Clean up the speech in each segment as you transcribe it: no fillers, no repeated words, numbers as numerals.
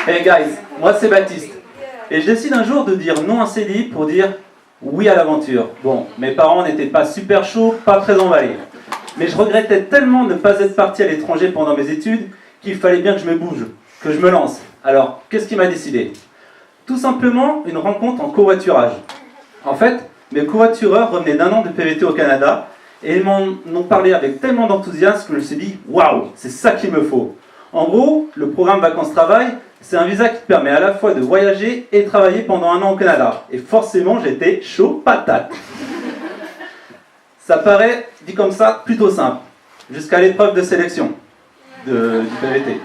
Hey guys, moi c'est Baptiste. Et je décide un jour de dire non à CDI pour dire oui à l'aventure. Bon, mes parents n'étaient pas super chauds, pas très emballés. Mais je regrettais tellement de ne pas être parti à l'étranger pendant mes études qu'il fallait bien que je me bouge, que je me lance. Alors, qu'est-ce qui m'a décidé? Tout simplement une rencontre en covoiturage. En fait, mes covoitureurs revenaient d'un an de PVT au Canada et ils m'en ont parlé avec tellement d'enthousiasme que je me suis dit « Waouh, c'est ça qu'il me faut !» En gros, le programme Vacances-Travail, c'est un visa qui te permet à la fois de voyager et travailler pendant un an au Canada. Et forcément, j'étais chaud patate. Ça paraît, dit comme ça, plutôt simple, jusqu'à l'épreuve de sélection du PVT.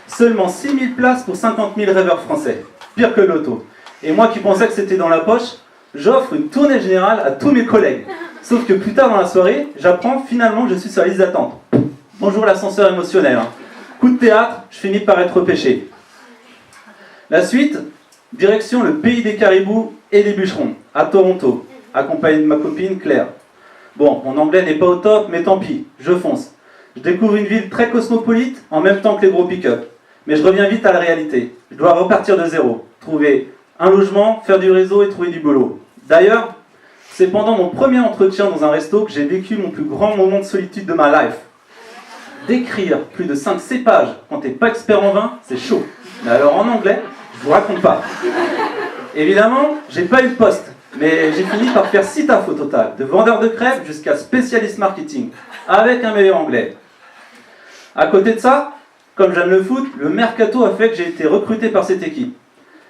Seulement 6000 places pour 50 000 rêveurs français, pire que l'auto. Et moi qui pensais que c'était dans la poche, j'offre une tournée générale à tous mes collègues. Sauf que plus tard dans la soirée, j'apprends finalement que je suis sur la liste d'attente. Bonjour l'ascenseur émotionnel. Coup de théâtre, je finis par être repêché. La suite, direction le pays des caribous et des bûcherons, à Toronto, accompagné de ma copine Claire. Bon, mon anglais n'est pas au top, mais tant pis, je fonce. Je découvre une ville très cosmopolite en même temps que les gros pick-up. Mais je reviens vite à la réalité. Je dois repartir de zéro, trouver un logement, faire du réseau et trouver du boulot. D'ailleurs, c'est pendant mon premier entretien dans un resto que j'ai vécu mon plus grand moment de solitude de ma life. D'écrire plus de 5 cépages quand t'es pas expert en vin, c'est chaud. Mais alors en anglais, je vous raconte pas. Évidemment, j'ai pas eu le poste, mais j'ai fini par faire 6 tafs au total, de vendeur de crêpes jusqu'à spécialiste marketing, avec un meilleur anglais. À côté de ça, comme j'aime le foot, le mercato a fait que j'ai été recruté par cette équipe.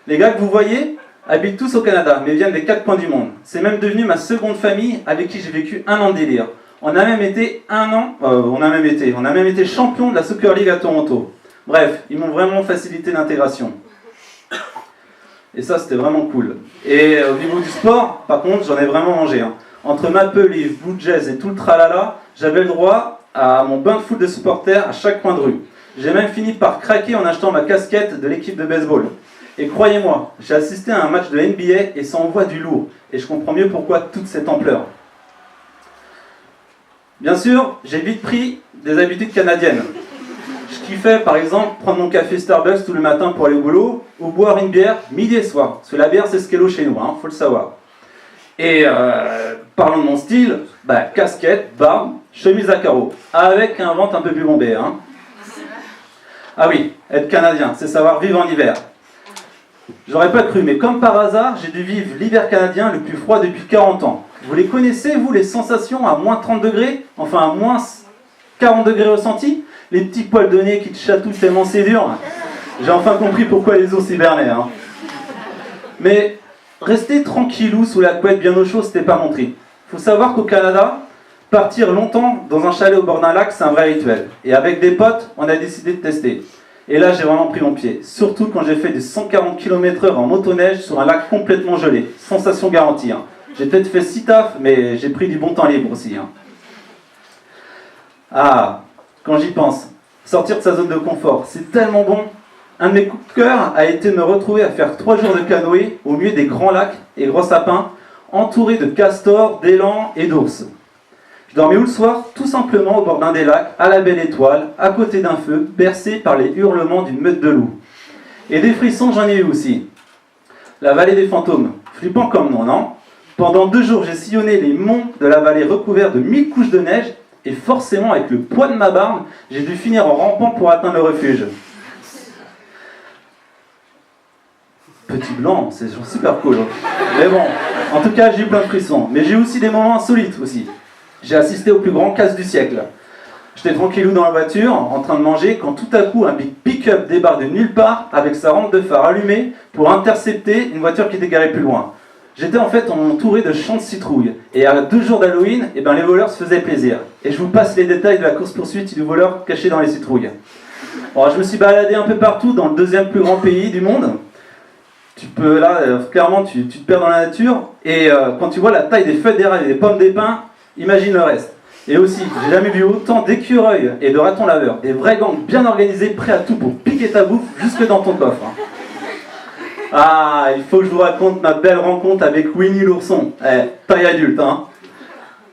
Les gars que vous voyez habitent tous au Canada, mais viennent des 4 coins du monde. C'est même devenu ma seconde famille avec qui j'ai vécu un an de délire. On a même été champion de la Soccer League à Toronto. Bref, ils m'ont vraiment facilité l'intégration. Et ça, c'était vraiment cool. Et au niveau du sport, par contre, j'en ai vraiment mangé. Entre Maple Leaf, Blue Jays et tout le tralala, j'avais le droit à mon bain de foot de supporters à chaque coin de rue. J'ai même fini par craquer en achetant ma casquette de l'équipe de baseball. Et croyez-moi, j'ai assisté à un match de NBA et ça envoie du lourd. Et je comprends mieux pourquoi toute cette ampleur. Bien sûr, j'ai vite pris des habitudes canadiennes. Je kiffais par exemple prendre mon café Starbucks tout le matin pour aller au boulot ou boire une bière midi et soir. Parce que la bière c'est ce qu'est l'eau chez nous, faut le savoir. Et parlons de mon style, casquette, barbe, chemise à carreaux, avec un ventre un peu plus bombé. Ah oui, être canadien, c'est savoir vivre en hiver. J'aurais pas cru, mais comme par hasard, j'ai dû vivre l'hiver canadien le plus froid depuis 40 ans. Vous les connaissez, vous, les sensations à moins 30 degrés? Enfin, à moins 40 degrés ressentis? Les petits poils de nez qui te chatouillent tellement c'est dur. J'ai enfin compris pourquoi les ours hibernaient. Mais rester tranquillou sous la couette bien au chaud, c'était pas mon trip. Faut savoir qu'au Canada, partir longtemps dans un chalet au bord d'un lac, c'est un vrai rituel. Et avec des potes, on a décidé de tester. Et là, j'ai vraiment pris mon pied. Surtout quand j'ai fait des 140 km/h en motoneige sur un lac complètement gelé. Sensation garantie. J'ai peut-être fait 6 tafs, mais j'ai pris du bon temps libre aussi. Ah, quand j'y pense, sortir de sa zone de confort, c'est tellement bon. Un de mes coups de cœur a été de me retrouver à faire 3 jours de canoë au milieu des grands lacs et gros sapins, entouré de castors, d'élans et d'ours. Je dormais où le soir? Tout simplement au bord d'un des lacs, à la belle étoile, à côté d'un feu, bercé par les hurlements d'une meute de loups. Et des frissons, j'en ai eu aussi. La vallée des fantômes, flippant comme nom, non? Pendant 2 jours, j'ai sillonné les monts de la vallée recouverts de 1000 couches de neige, et forcément, avec le poids de ma barbe, j'ai dû finir en rampant pour atteindre le refuge. Petit blanc, c'est super cool. Mais bon, en tout cas, j'ai eu plein de frissons. Mais j'ai eu aussi des moments insolites aussi. J'ai assisté au plus grand casse du siècle. J'étais tranquillou dans la voiture, en train de manger, quand tout à coup un big pick-up débarque de nulle part avec sa rampe de phare allumée pour intercepter une voiture qui était garée plus loin. J'étais en fait entouré de champs de citrouilles. Et à 2 jours d'Halloween, les voleurs se faisaient plaisir. Et je vous passe les détails de la course-poursuite du voleur caché dans les citrouilles. Alors, je me suis baladé un peu partout dans le 2e plus grand pays du monde. Tu peux, là, clairement, tu te perds dans la nature. Et quand tu vois la taille des feuilles d'érable et des pommes d'épins, imagine le reste. Et aussi, j'ai jamais vu autant d'écureuils et de ratons laveurs. Des vrais gangs bien organisés, prêts à tout pour piquer ta bouffe jusque dans ton coffre. Ah, il faut que je vous raconte ma belle rencontre avec Winnie l'ourson. Taille adulte,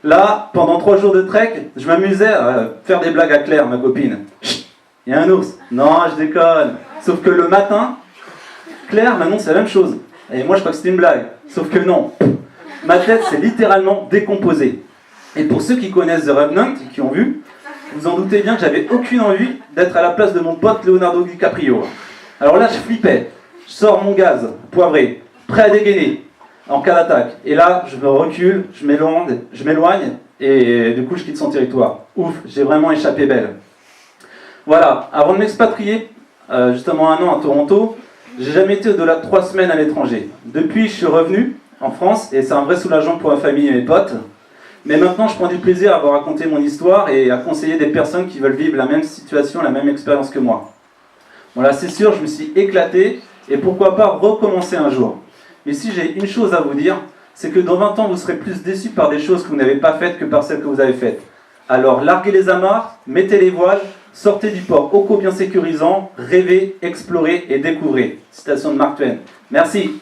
Là, pendant 3 jours de trek, je m'amusais à faire des blagues à Claire, ma copine. Chut, il y a un ours. Non, je déconne. Sauf que le matin, Claire m'annonce la même chose. Et moi, je crois que c'était une blague. Sauf que non. Ma tête s'est littéralement décomposée. Et pour ceux qui connaissent The Revenant, qui ont vu, vous en doutez bien que j'avais aucune envie d'être à la place de mon pote Leonardo DiCaprio. Alors là, je flippais. Je sors mon gaz poivré, prêt à dégainer en cas d'attaque. Et là, je me recule, je m'éloigne, et du coup, je quitte son territoire. Ouf, j'ai vraiment échappé belle. Voilà, avant de m'expatrier, justement 1 an à Toronto, j'ai jamais été au-delà de 3 semaines à l'étranger. Depuis, je suis revenu en France, et c'est un vrai soulagement pour ma famille et mes potes. Mais maintenant, je prends du plaisir à vous raconter mon histoire et à conseiller des personnes qui veulent vivre la même situation, la même expérience que moi. Voilà, c'est sûr, je me suis éclaté, et pourquoi pas recommencer un jour. Mais si j'ai une chose à vous dire, c'est que dans 20 ans, vous serez plus déçus par des choses que vous n'avez pas faites que par celles que vous avez faites. Alors, larguez les amarres, mettez les voiles, sortez du port ô combien sécurisant, rêvez, explorez et découvrez. Citation de Mark Twain. Merci.